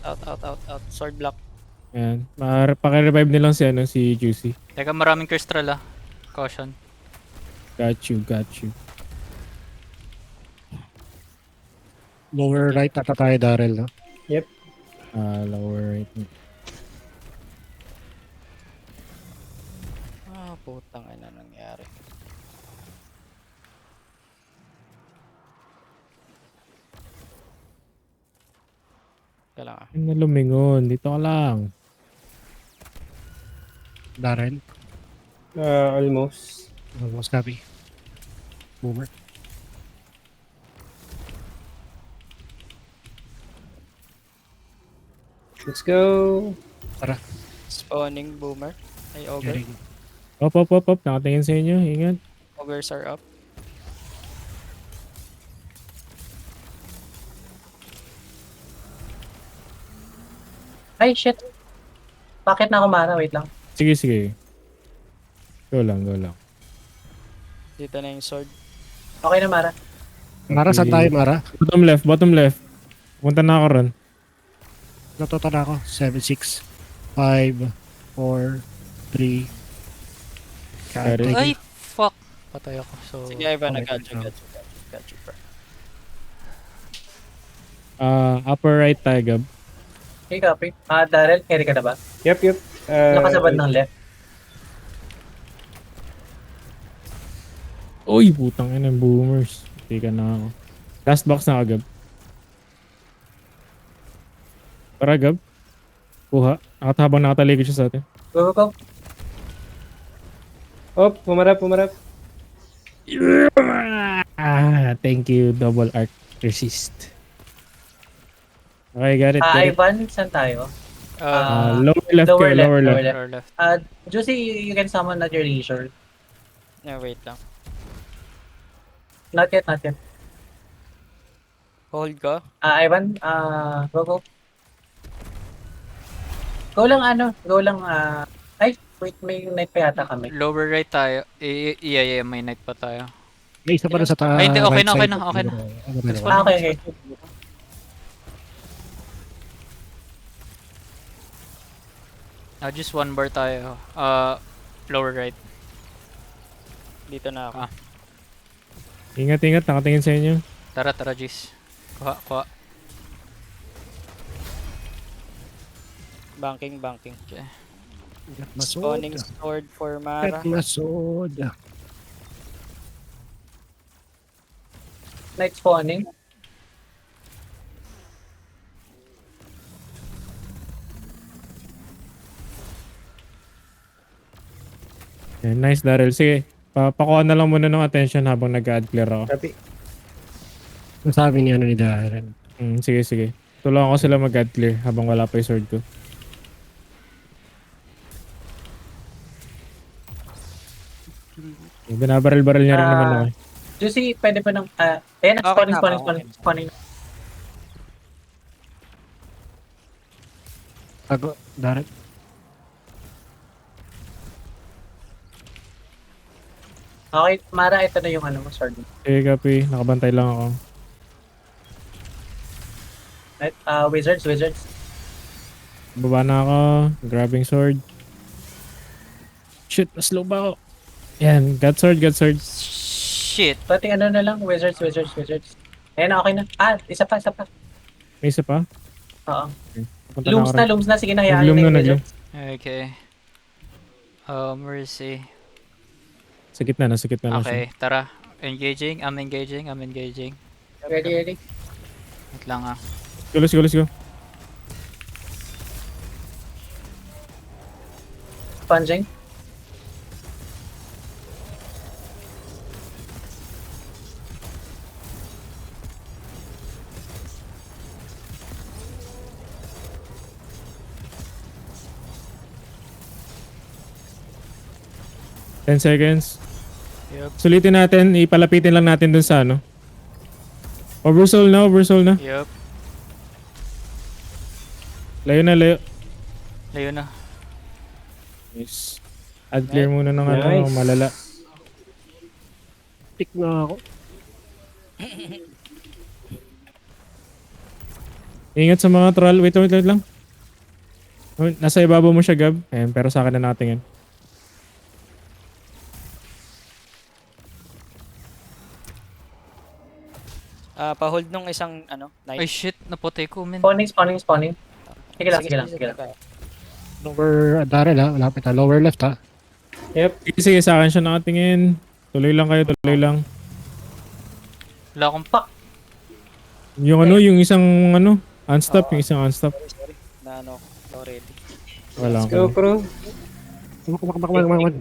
Out. Sword block. Ayan. Paki-revive nilang si Juicy. Teka, maraming crystal Caution. Got you. Lower right ata tayo, Daryl, no? Yep. Lower right. Putang ina nangyari. Kailangan. Ano na lumingon? Dito ka lang. Daryl. Almost. Almost copy. Boomer. Let's go. Tara. Spawning boomer. Ay, ogre. Getting. Op. Nakatingin sa inyo. Ingat. Ogres are up. Ay, shit. Bakit na ako mana? Wait lang. Sige. Go lang. Dito na yung sword. Okay na, Mara. Mara, saan tayo, Mara? Bottom left. Punta na ako ron. Natuto na ako. 7, 6, 5, 4, 3. Carry. Ay, fuck. Patay ako. So, sige, Ivan, okay, got you, bro. Upper right tayo, Gab. Okay, copy. Daryl, carry ka na ba? Yep. Nakasabad ng left. Uy, putang ina, boomers. Tika na ako. Last box na ako, Gab. Para, Gab. Kuha. Habang nakataligid siya sa atin. Go. Oh, pumarap. Thank you, double arc resist. Okay, got it. Ivan, saan tayo? Lower left lower kayo, left, lower left. Lower left. Juicy, you can summon at your leisure. Yeah, wait lang. Not yet. Hold ka. Ivan, go. Go lang, ay, wait, may night pa yata kami. Lower right tayo. Yeah, may knight pa tayo. May isa pa na sa taas. Ay, hindi, okay na. Okay. Just one bar tayo. Lower right. Dito na ako. Ingat, nakatingin sa inyo. Tara, Jis. Kuha. Banking. Okay. Spawning sword for Mara. Masod. Night spawning. Yeah, nice, Daryl. Sige, pakuha na lang muna ng attention habang nag-add clear ako. Copy. Sabi ni Daryl. Sige. Tulungan ko sila mag-add clear habang wala pa yung sword ko. Binabaril-baril niya rin naman ako. Juicy, pwede pa ng, ayan, Okay spawning. Tago, Daryl. Okay, Mara, ito na yung sword. Sige, copy. Nakabantay lang ako. Right, wizards. Baba na ako. Grabbing sword. Shit, na-slow ba ako? Yan, got sword. Shit. Pati na lang, wizards. Ayan, okay na. Isa pa. May isa pa? Oo. Punta na ako rin. Looms na. Sige na, hayaan Nag-loom na yung na, wizards. Okay. Mercy. Sa gitna na siya. Okay, tara. Engaging. I'm engaging. Ready. Wait lang Let's go. Sponging. Ten seconds. Yup. Sulitin natin, ipalapitin lang natin dun sa Oversoul na. Yup. Layo na. Layo na. Yes. Add clear muna ng Nice. malala. Pick na ako. Ingat sa mga troll. Wait lang. Oh, nasa ibabaw mo siya, Gab. Ayan, pero sa akin na natin yan. Pa-hold nung isang Ay knight. shit, naputay ko men. Spawning. Sige lang. Lower Daryl ha. Malapit na. Lower left ha. Sige, sa akin siya nakatingin. Tuloy lang. Wala akong pa. Yung isang unstop, yung isang unstop. Sorry. Na already. Wala Let's go, crew. Kumak.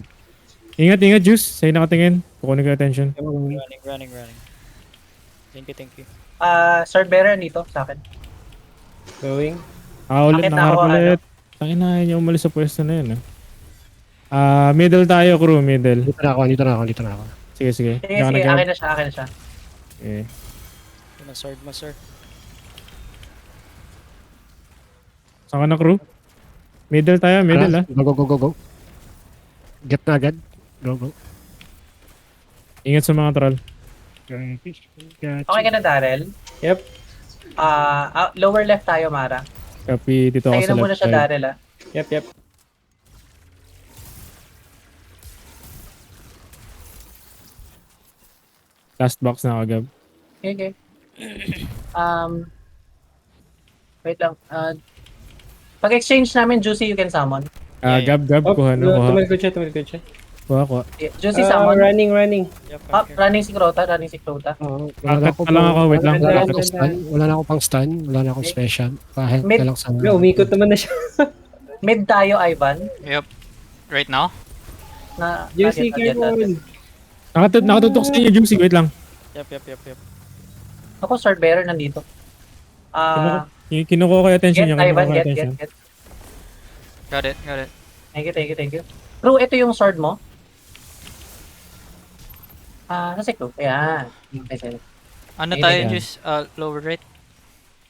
Ingat, Juice. Sa'yo nakatingin. Kukunin ko yung attention. Running. Thank you. Sword bearer dito sa akin. Going. Ulit, Bakit na ako, nakaharap ulit. Tangin na, niya umalis sa pwesto na yun. Middle tayo, crew. Middle. Dito na ako. Sige. Sige, Diyan ka sige, na, Gab. akin na siya. Okay. Sword mo, sir. Saan ka na, crew? Middle tayo, ha. Go. Get na agad. Go. Ingat sa mga troll. Okay ka na, Daryl? Yep. Lower left tayo, Mara. Copy, dito ako Tayo sa na muna left siya, side. Daryl, ah. Yep. Last box na ako, Gab. Okay. Wait lang. Pag-exchange namin, Juicy, you can summon. Gab, Oh, kuha. tumalikod siya. Kuha. Juicy, summon. Running. Yep, Up, running si Crota. Wala Cut pa lang ako, wait lang. Wala. Wala na ako pang stun. Wala na akong special. Pa-help Mid- ka lang sa... Umikot naman na siya. Mid tayo, Ivan. Yep. Right now? Juicy, Not yet. Nakatutok sa inyo, Juicy. Wait lang. Yep. Ako, sword bearer nandito. Kinukuha ko yung attention Get, niya. Ivan, Kinukuha ko yung get. attention. Got it. Thank you. Crew, ito yung sword mo. Nasa Crew. Ayan. Okay. Ano Ayun, tayo, yan. Juice? Lower right?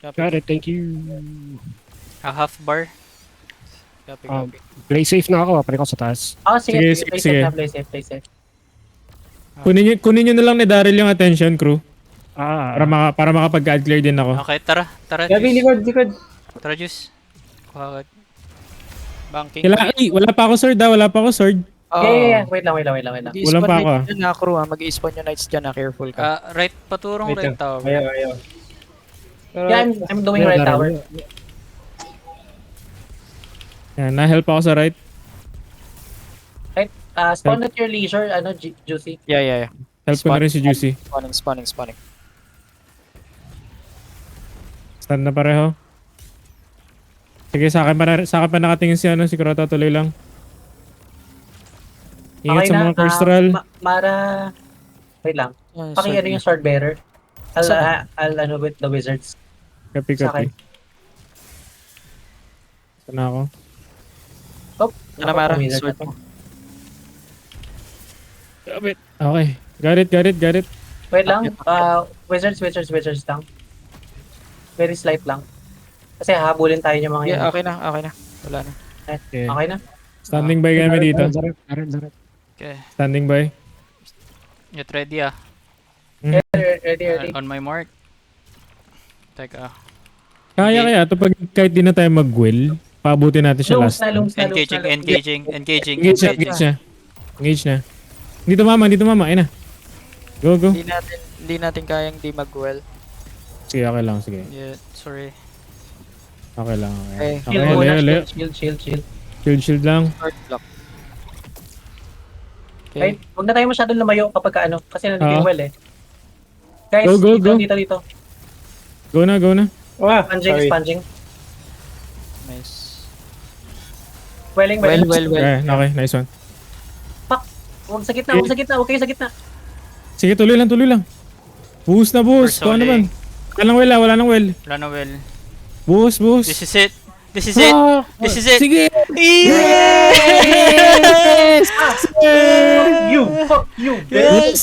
Got it, thank you. Half bar? Copy. Play safe na ako. Parin ko sa taas. Sige. Sige, Play sige. safe na, play safe. Kunin nyo na lang ni Daryl yung attention, crew. Ah, Para makapag-add clear din ako. Okay, tara, Gabi, Juice. likod. Tara, Juice. Kuha ka. Banking. Wala pa ako sword. Yeah. Wait lang. Walang pa ako, ah. Dyan na, crew. Mag-i-spawn yung knights dyan na. Careful ka. Right, paturong Wait right lang. tower. Ayaw. Yeah, I'm doing right tower. Yan, na-help ako sa right. Spawn at your leisure, Juicy. Yeah. Help ko na rin si Juicy. Spawning. Stand na pareho. Sige, sa akin pa nakatingin si Crota. Tuloy lang. Ingat sa mga first roll. Mara, wait lang. Paki-ano yung sword bearer. I'll with the wizards. Copy. Sa akin. Saan na ako? Ano, Mara? Wizard Sword na to. mo. Okay. Got it. Wait lang. Wizards lang. Very slight lang. Kasi habulin tayo yung mga Yeah, okay na. Wala na. Okay. Okay na? Standing by kami dito. Daryl. Okay. Standing by. Get ready, Ready. On my mark. Teka. Kaya ito pag kahit di na tayo mag-will, paabutin natin siya last. Looms na. Engaging. Engage na. Hindi tumama. Ayun na. Go. Hindi natin kayang di mag-well. Sige, okay lang. Sige. Yeah, sorry. Okay lang. Okay. Shield muna. Leo. Shield. Shield lang. Short block. Right? Huwag na tayo masyadong lumayo kapag kasi nandito yung well eh. Guys, Go. dito. Go na. Sponging. Nice. Welling. Well. Okay, nice one. Huwag sa gitna. Huwag kayo sa gitna. Sige, tuloy lang. Buhos na. First Kung ano rolling. naman. Wala nang well. Wala na well. Buhos. This is it. This is it. Sige! Yes! Fuck you. Yes!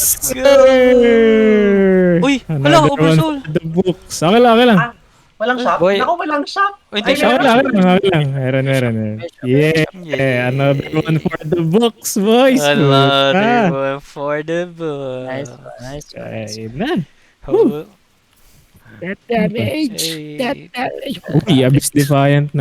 Uy, wala, Another one oversoul. for the books. Okay lang. Walang shop? Boy. Ako, walang shop. Uy, hindi Ay, siya. Okay lang. Meron. Yeah, another one for the books, boys. Another one for the book. Nice. Ayun na. Oh. That damage! Hey. Uy, Abyss Defiant na